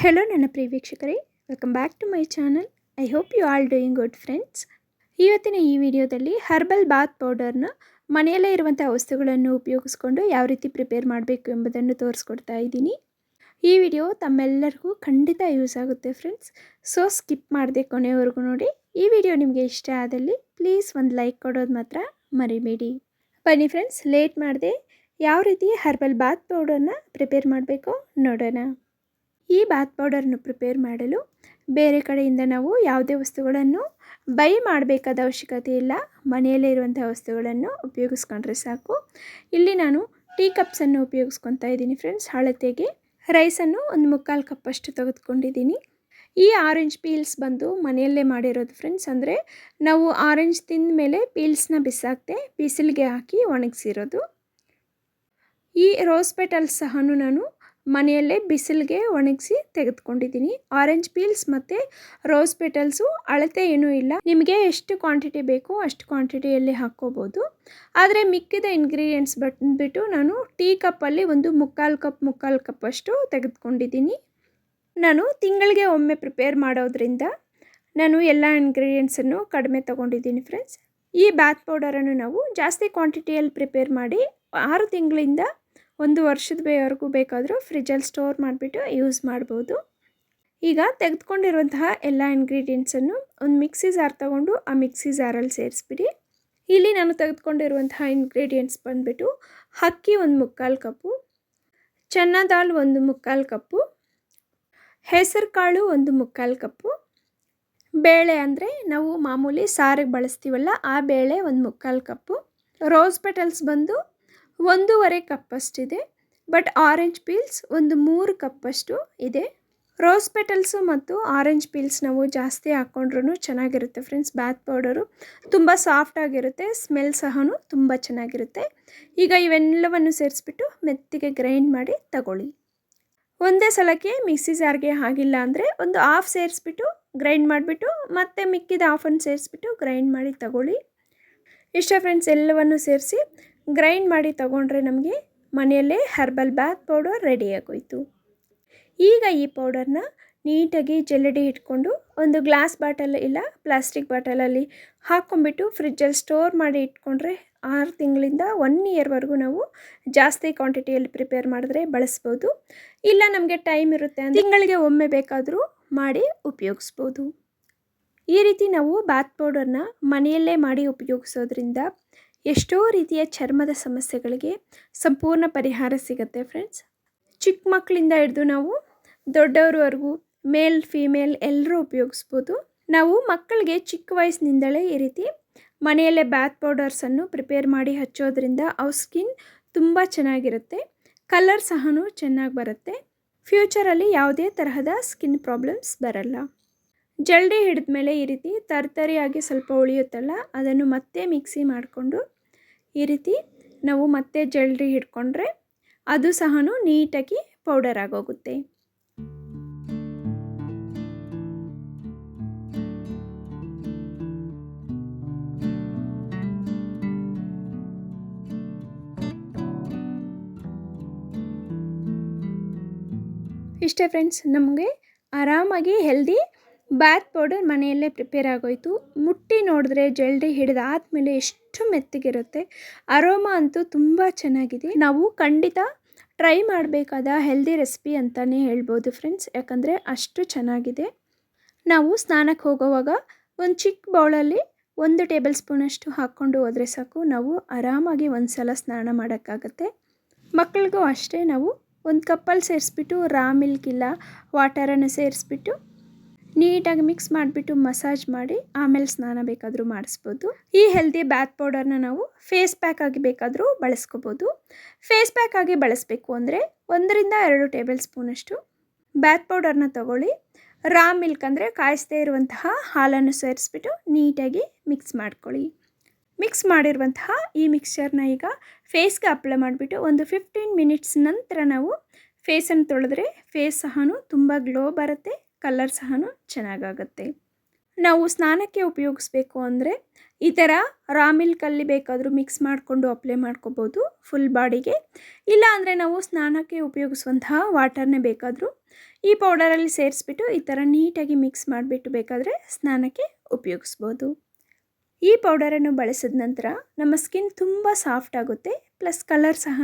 Hello ನನ್ನ ಪ್ರಿಯ ವೀಕ್ಷಕರೇ, welcome back to my channel. I hope you all doing good friends. ಇವತ್ತಿನ ಈ ವಿಡಿಯೋದಲ್ಲಿ ಹರ್ಬಲ್ ಬಾತ್ ಪೌಡರ್ನ ಮನೆಯಲ್ಲೇ ಇರುವಂಥ ವಸ್ತುಗಳನ್ನು ಉಪಯೋಗಿಸ್ಕೊಂಡು ಯಾವ ರೀತಿ ಪ್ರಿಪೇರ್ ಮಾಡಬೇಕು ಎಂಬುದನ್ನು ತೋರಿಸ್ಕೊಡ್ತಾ ಇದ್ದೀನಿ. ಈ ವಿಡಿಯೋ ತಮ್ಮೆಲ್ಲರಿಗೂ ಖಂಡಿತ ಯೂಸ್ ಆಗುತ್ತೆ ಫ್ರೆಂಡ್ಸ್. ಸೊ ಸ್ಕಿಪ್ ಮಾಡದೆ ಕೊನೆವರೆಗೂ ನೋಡಿ. ಈ ವಿಡಿಯೋ ನಿಮಗೆ ಇಷ್ಟ ಆದಲ್ಲಿ ಪ್ಲೀಸ್ ಒಂದು ಲೈಕ್ ಕೊಡೋದು ಮಾತ್ರ ಮರಿಬೇಡಿ. ಬನ್ನಿ ಫ್ರೆಂಡ್ಸ್, ಲೇಟ್ ಮಾಡದೆ ಯಾವ ರೀತಿ ಹರ್ಬಲ್ ಬಾತ್ ಪೌಡರ್ನ ಪ್ರಿಪೇರ್ ಮಾಡಬೇಕು ನೋಡೋಣ. ಈ ಬಾತ್ ಪೌಡರ್ನ ಪ್ರಿಪೇರ್ ಮಾಡಲು ಬೇರೆ ಕಡೆಯಿಂದ ನಾವು ಯಾವುದೇ ವಸ್ತುಗಳನ್ನು ಬೈ ಮಾಡಬೇಕಾದ ಅವಶ್ಯಕತೆ ಇಲ್ಲ. ಮನೆಯಲ್ಲೇ ಇರುವಂಥ ವಸ್ತುಗಳನ್ನು ಉಪಯೋಗಿಸ್ಕೊಂಡ್ರೆ ಸಾಕು. ಇಲ್ಲಿ ನಾನು ಟೀ ಕಪ್ಸನ್ನು ಉಪಯೋಗಿಸ್ಕೊತಾ ಇದ್ದೀನಿ ಫ್ರೆಂಡ್ಸ್. ಅಳತೆಗೆ ರೈಸನ್ನು ಒಂದು 3/4 ಕಪ್ಪಷ್ಟು ತೆಗೆದುಕೊಂಡಿದ್ದೀನಿ. ಈ ಆರೆಂಜ್ ಪೀಲ್ಸ್ ಬಂದು ಮನೆಯಲ್ಲೇ ಮಾಡಿರೋದು ಫ್ರೆಂಡ್ಸ್. ಅಂದರೆ ನಾವು ಆರೆಂಜ್ ತಿಂದ ಮೇಲೆ ಪೀಲ್ಸ್ನ ಬಿಸಾಕದೆ ಬಿಸಿಲಿಗೆ ಹಾಕಿ ಒಣಗಿಸಿರೋದು. ಈ ರೋಸ್ ಪೆಟಲ್ಸ್ ಸಹ ನಾನು ಮನೆಯಲ್ಲೇ ಬಿಸಿಲಿಗೆ ಒಣಗಿಸಿ ತೆಗೆದುಕೊಂಡಿದ್ದೀನಿ. ಆರೆಂಜ್ ಪೀಲ್ಸ್ ಮತ್ತು ರೋಸ್ ಪೆಟಲ್ಸು ಅಳತೆ ಏನೂ ಇಲ್ಲ. ನಿಮಗೆ ಎಷ್ಟು ಕ್ವಾಂಟಿಟಿ ಬೇಕು ಅಷ್ಟು ಕ್ವಾಂಟಿಟಿಯಲ್ಲಿ ಹಾಕ್ಕೋಬೋದು. ಆದರೆ ಮಿಕ್ಕಿದ ಇಂಗ್ರೀಡಿಯೆಂಟ್ಸ್ ಬಂದುಬಿಟ್ಟು ನಾನು ಟೀ ಕಪ್ಪಲ್ಲಿ ಒಂದು 3/4 ಕಪ್ ಅಷ್ಟು ತೆಗೆದುಕೊಂಡಿದ್ದೀನಿ. ನಾನು ತಿಂಗಳಿಗೆ ಒಮ್ಮೆ ಪ್ರಿಪೇರ್ ಮಾಡೋದ್ರಿಂದ ನಾನು ಎಲ್ಲ ಇಂಗ್ರೀಡಿಯೆಂಟ್ಸನ್ನು ಕಡಿಮೆ ತೊಗೊಂಡಿದ್ದೀನಿ ಫ್ರೆಂಡ್ಸ್. ಈ ಬಾತ್ ಪೌಡರನ್ನು ನಾವು ಜಾಸ್ತಿ ಕ್ವಾಂಟಿಟಿಯಲ್ಲಿ ಪ್ರಿಪೇರ್ ಮಾಡಿ 6 ತಿಂಗಳಿಂದ 1 ವರ್ಷದವರೆಗೂ ಬೇಕಾದರೂ ಫ್ರಿಜ್ಜಲ್ಲಿ ಸ್ಟೋರ್ ಮಾಡಿಬಿಟ್ಟು ಯೂಸ್ ಮಾಡ್ಬೋದು. ಈಗ ತೆಗೆದುಕೊಂಡಿರುವಂತಹ ಎಲ್ಲ ಇಂಗ್ರೀಡಿಯೆಂಟ್ಸನ್ನು ಒಂದು ಮಿಕ್ಸಿ ಜಾರ್ ತೊಗೊಂಡು ಆ ಮಿಕ್ಸಿ ಜಾರಲ್ಲಿ ಸೇರಿಸ್ಬಿಡಿ. ಇಲ್ಲಿ ನಾನು ತೆಗೆದುಕೊಂಡಿರುವಂತಹ ಇಂಗ್ರೀಡಿಯೆಂಟ್ಸ್ ಬಂದುಬಿಟ್ಟು ಅಕ್ಕಿ 1/4 ಕಪ್ಪು, ಚನ್ನ ದಾಲ್ 1/4 ಕಪ್ಪು, ಹೆಸರು ಕಾಳು 1/4 ಕಪ್ಪು, ಬೇಳೆ ಅಂದರೆ ನಾವು ಮಾಮೂಲಿ ಸಾರಿಗೆ ಬಳಸ್ತೀವಲ್ಲ ಆ ಬೇಳೆ 1/4 ಕಪ್ಪು, ರೋಸ್ ಪೆಟಲ್ಸ್ ಬಂದು 1.5 ಕಪ್ಪಷ್ಟಿದೆ. ಬಟ್ ಆರೆಂಜ್ ಪೀಲ್ಸ್ ಒಂದು 3 ಕಪ್ಪಷ್ಟು ಇದೆ. ರೋಸ್ ಪೆಟಲ್ಸು ಮತ್ತು ಆರೆಂಜ್ ಪೀಲ್ಸ್ ನಾವು ಜಾಸ್ತಿ ಹಾಕ್ಕೊಂಡ್ರೂ ಚೆನ್ನಾಗಿರುತ್ತೆ ಫ್ರೆಂಡ್ಸ್. ಬಾತ್ ಪೌಡರು ತುಂಬ ಸಾಫ್ಟಾಗಿರುತ್ತೆ, ಸ್ಮೆಲ್ ಸಹ ತುಂಬ ಚೆನ್ನಾಗಿರುತ್ತೆ. ಈಗ ಇವೆಲ್ಲವನ್ನು ಸೇರಿಸ್ಬಿಟ್ಟು ಮೆತ್ತಿಗೆ ಗ್ರೈಂಡ್ ಮಾಡಿ ತಗೊಳ್ಳಿ. ಒಂದೇ ಸಲಕ್ಕೆ ಮಿಕ್ಸಿ ಜಾರ್ಗೆ ಆಗಿಲ್ಲ ಅಂದರೆ ಒಂದು ಹಾಫ್ ಸೇರಿಸ್ಬಿಟ್ಟು ಗ್ರೈಂಡ್ ಮಾಡಿಬಿಟ್ಟು ಮತ್ತೆ ಮಿಕ್ಕಿದ ಹಾಫನ್ನು ಸೇರಿಸ್ಬಿಟ್ಟು ಗ್ರೈಂಡ್ ಮಾಡಿ ತಗೊಳ್ಳಿ. ಇಷ್ಟ ಫ್ರೆಂಡ್ಸ್, ಎಲ್ಲವನ್ನು ಸೇರಿಸಿ ಗ್ರೈಂಡ್ ಮಾಡಿ ತಗೊಂಡ್ರೆ ನಮಗೆ ಮನೆಯಲ್ಲೇ ಹರ್ಬಲ್ ಬಾತ್ ಪೌಡರ್ ರೆಡಿಯಾಗೋಯಿತು. ಈಗ ಈ ಪೌಡರ್ನ ನೀಟಾಗಿ ಜಲ್ಲಡಿ ಇಟ್ಕೊಂಡು ಒಂದು ಗ್ಲಾಸ್ ಬಾಟಲ್ ಇಲ್ಲ ಪ್ಲಾಸ್ಟಿಕ್ ಬಾಟಲಲ್ಲಿ ಹಾಕ್ಕೊಂಬಿಟ್ಟು ಫ್ರಿಜ್ಜಲ್ಲಿ ಸ್ಟೋರ್ ಮಾಡಿ ಇಟ್ಕೊಂಡ್ರೆ 6 ತಿಂಗಳಿಂದ 1 ಇಯರ್ವರೆಗೂ ನಾವು ಜಾಸ್ತಿ ಕ್ವಾಂಟಿಟಿಯಲ್ಲಿ ಪ್ರಿಪೇರ್ ಮಾಡಿದ್ರೆ ಬಳಸ್ಬೋದು. ಇಲ್ಲ ನಮಗೆ ಟೈಮ್ ಇರುತ್ತೆ ಅಂದರೆ ತಿಂಗಳಿಗೆ ಒಮ್ಮೆ ಬೇಕಾದರೂ ಮಾಡಿ ಉಪಯೋಗಿಸ್ಬೋದು. ಈ ರೀತಿ ನಾವು ಬಾತ್ ಪೌಡರ್ನ ಮನೆಯಲ್ಲೇ ಮಾಡಿ ಉಪಯೋಗಿಸೋದ್ರಿಂದ ಎಷ್ಟೋ ರೀತಿಯ ಚರ್ಮದ ಸಮಸ್ಯೆಗಳಿಗೆ ಸಂಪೂರ್ಣ ಪರಿಹಾರ ಸಿಗುತ್ತೆ ಫ್ರೆಂಡ್ಸ್. ಚಿಕ್ಕ ಮಕ್ಕಳಿಂದ ಹಿಡಿದು ನಾವು ದೊಡ್ಡವ್ರವರೆಗೂ ಮೇಲ್ ಫೀಮೇಲ್ ಎಲ್ಲರೂ ಉಪಯೋಗಿಸ್ಬೋದು. ನಾವು ಮಕ್ಕಳಿಗೆ ಚಿಕ್ಕ ವಯಸ್ಸಿನಿಂದಲೇ ಈ ರೀತಿ ಮನೆಯಲ್ಲೇ ಬಾತ್ ಪೌಡರ್ಸನ್ನು ಪ್ರಿಪೇರ್ ಮಾಡಿ ಹಚ್ಚೋದ್ರಿಂದ ಅವ್ರ ಸ್ಕಿನ್ ತುಂಬ ಚೆನ್ನಾಗಿರುತ್ತೆ, ಕಲರ್ ಸಹ ಚೆನ್ನಾಗಿ ಬರುತ್ತೆ. ಫ್ಯೂಚರಲ್ಲಿ ಯಾವುದೇ ತರಹದ ಸ್ಕಿನ್ ಪ್ರಾಬ್ಲಮ್ಸ್ ಬರಲ್ಲ. ಜಲ್ದಿ ಹಿಡಿದ ಮೇಲೆ ಈ ರೀತಿ ತರ್ತರಿಯಾಗಿ ಸ್ವಲ್ಪ ಉಳಿಯುತ್ತಲ್ಲ, ಅದನ್ನು ಮತ್ತೆ ಮಿಕ್ಸಿ ಮಾಡಿಕೊಂಡು ಈ ರೀತಿ ನಾವು ಮತ್ತೆ ಜಲ್ದಿ ಹಿಡ್ಕೊಂಡ್ರೆ ಅದು ಸಹ ನೀಟಾಗಿ ಪೌಡರ್ ಆಗೋಗುತ್ತೆ. ಇಷ್ಟೇ ಫ್ರೆಂಡ್ಸ್, ನಮಗೆ ಆರಾಮಾಗಿ ಹೆಲ್ದಿ ಬಾತ್ ಪೌಡರ್ ಮನೆಯಲ್ಲೇ ಪ್ರಿಪೇರ್ ಆಗೋಯಿತು. ಮುಟ್ಟಿ ನೋಡಿದ್ರೆ ಜಲ್ದಿ ಹಿಡಿದಾದ್ಮೇಲೆ ಎಷ್ಟು ಮೆತ್ತಗಿರುತ್ತೆ. ಅರೋಮಾ ಅಂತೂ ತುಂಬ ಚೆನ್ನಾಗಿದೆ. ನಾವು ಖಂಡಿತ ಟ್ರೈ ಮಾಡಬೇಕಾದ ಹೆಲ್ದಿ ರೆಸಿಪಿ ಅಂತಲೇ ಹೇಳ್ಬೋದು ಫ್ರೆಂಡ್ಸ್. ಯಾಕಂದರೆ ಅಷ್ಟು ಚೆನ್ನಾಗಿದೆ. ನಾವು ಸ್ನಾನಕ್ಕೆ ಹೋಗೋವಾಗ ಒಂದು ಚಿಕ್ಕ ಬೌಲಲ್ಲಿ 1 ಟೇಬಲ್ ಸ್ಪೂನಷ್ಟು ಹಾಕ್ಕೊಂಡು ಹೋದರೆ ಸಾಕು, ನಾವು ಆರಾಮಾಗಿ ಒಂದು ಸಲ ಸ್ನಾನ ಮಾಡೋಕ್ಕಾಗತ್ತೆ. ಮಕ್ಕಳಿಗೂ ಅಷ್ಟೇ, ನಾವು ಒಂದು ಕಪ್ಪಲ್ಲಿ ಸೇರಿಸ್ಬಿಟ್ಟು ರಾ ಮಿಲ್ಕ್ ಇಲ್ಲ ವಾಟರನ್ನು ಸೇರಿಸ್ಬಿಟ್ಟು ನೀಟಾಗಿ ಮಿಕ್ಸ್ ಮಾಡಿಬಿಟ್ಟು ಮಸಾಜ್ ಮಾಡಿ ಆಮೇಲೆ ಸ್ನಾನ ಬೇಕಾದರೂ ಮಾಡಿಸ್ಬೋದು. ಈ ಹೆಲ್ದಿ ಬಾತ್ ಪೌಡರ್ನ ನಾವು ಫೇಸ್ ಪ್ಯಾಕ್ ಆಗಿ ಬೇಕಾದರೂ ಬಳಸ್ಕೋಬೋದು. ಫೇಸ್ ಪ್ಯಾಕ್ ಆಗಿ ಬಳಸಬೇಕು ಅಂದರೆ 1-2 ಟೇಬಲ್ ಸ್ಪೂನಷ್ಟು ಬಾತ್ ಪೌಡರ್ನ ತಗೊಳ್ಳಿ. ರಾ ಮಿಲ್ಕ್ ಅಂದರೆ ಕಾಯಿಸದೇ ಇರುವಂತಹ ಹಾಲನ್ನು ಸೇರಿಸ್ಬಿಟ್ಟು ನೀಟಾಗಿ ಮಿಕ್ಸ್ ಮಾಡ್ಕೊಳ್ಳಿ. ಮಿಕ್ಸ್ ಮಾಡಿರುವಂತಹ ಈ ಮಿಕ್ಸ್ಚರ್ನ ಈಗ ಫೇಸ್ಗೆ ಅಪ್ಲೈ ಮಾಡಿಬಿಟ್ಟು ಒಂದು 15 ಮಿನಿಟ್ಸ್ ನಂತರ ನಾವು ಫೇಸನ್ನು ತೊಳೆದ್ರೆ ಫೇಸ್ ಸಹ ತುಂಬ ಗ್ಲೋ ಬರುತ್ತೆ, ಕಲರ್ ಸಹ ಚೆನ್ನಾಗಾಗುತ್ತೆ. ನಾವು ಸ್ನಾನಕ್ಕೆ ಉಪಯೋಗಿಸ್ಬೇಕು ಅಂದರೆ ಈ ಥರ ರಾ ಮಿಲ್ಕಲ್ಲಿ ಬೇಕಾದರೂ ಮಿಕ್ಸ್ ಮಾಡಿಕೊಂಡು ಅಪ್ಲೈ ಮಾಡ್ಕೋಬೋದು ಫುಲ್ ಬಾಡಿಗೆ. ಇಲ್ಲ ಅಂದರೆ ನಾವು ಸ್ನಾನಕ್ಕೆ ಉಪಯೋಗಿಸುವಂತಹ ವಾಟರ್ನೇ ಬೇಕಾದರೂ ಈ ಪೌಡರಲ್ಲಿ ಸೇರಿಸ್ಬಿಟ್ಟು ಈ ಥರ ನೀಟಾಗಿ ಮಿಕ್ಸ್ ಮಾಡಿಬಿಟ್ಟು ಬೇಕಾದರೆ ಸ್ನಾನಕ್ಕೆ ಉಪಯೋಗಿಸ್ಬೋದು. ಈ ಪೌಡರನ್ನು ಬಳಸಿದ ನಂತರ ನಮ್ಮ ಸ್ಕಿನ್ ತುಂಬ ಸಾಫ್ಟ್ ಆಗುತ್ತೆ, ಪ್ಲಸ್ ಕಲರ್ ಸಹ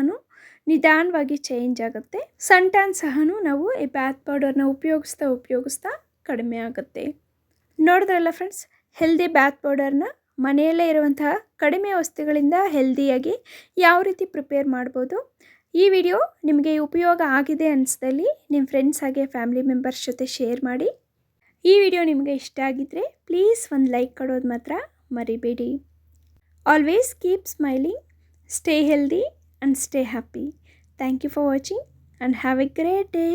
ನಿಧಾನವಾಗಿ ಚೇಂಜ್ ಆಗುತ್ತೆ. ಸನ್ ಟ್ಯಾನ್ ಸಹ ನಾವು ಈ ಬ್ಯಾತ್ ಪೌಡರ್ನ ಉಪಯೋಗಿಸ್ತಾ ಕಡಿಮೆ ಆಗುತ್ತೆ. ನೋಡಿದ್ರಲ್ಲ ಫ್ರೆಂಡ್ಸ್, ಹೆಲ್ದಿ ಬ್ಯಾತ್ ಪೌಡರ್ನ ಮನೆಯಲ್ಲೇ ಇರುವಂತಹ ಕಡಿಮೆ ವಸ್ತುಗಳಿಂದ ಹೆಲ್ದಿಯಾಗಿ ಯಾವ ರೀತಿ ಪ್ರಿಪೇರ್ ಮಾಡ್ಬೋದು. ಈ ವಿಡಿಯೋ ನಿಮಗೆ ಉಪಯೋಗ ಆಗಿದೆ ಅನಿಸಿದಲ್ಲಿ ನಿಮ್ಮ ಫ್ರೆಂಡ್ಸ್ ಹಾಗೆ ಫ್ಯಾಮಿಲಿ ಮೆಂಬರ್ಸ್ ಜೊತೆ ಶೇರ್ ಮಾಡಿ. ಈ ವಿಡಿಯೋ ನಿಮಗೆ ಇಷ್ಟ ಆಗಿದ್ದರೆ ಪ್ಲೀಸ್ ಒಂದು ಲೈಕ್ ಕೊಡೋದು ಮಾತ್ರ ಮರಿಬೇಡಿ. Always keep smiling, stay healthy and stay happy. Thank you for watching and have a great day.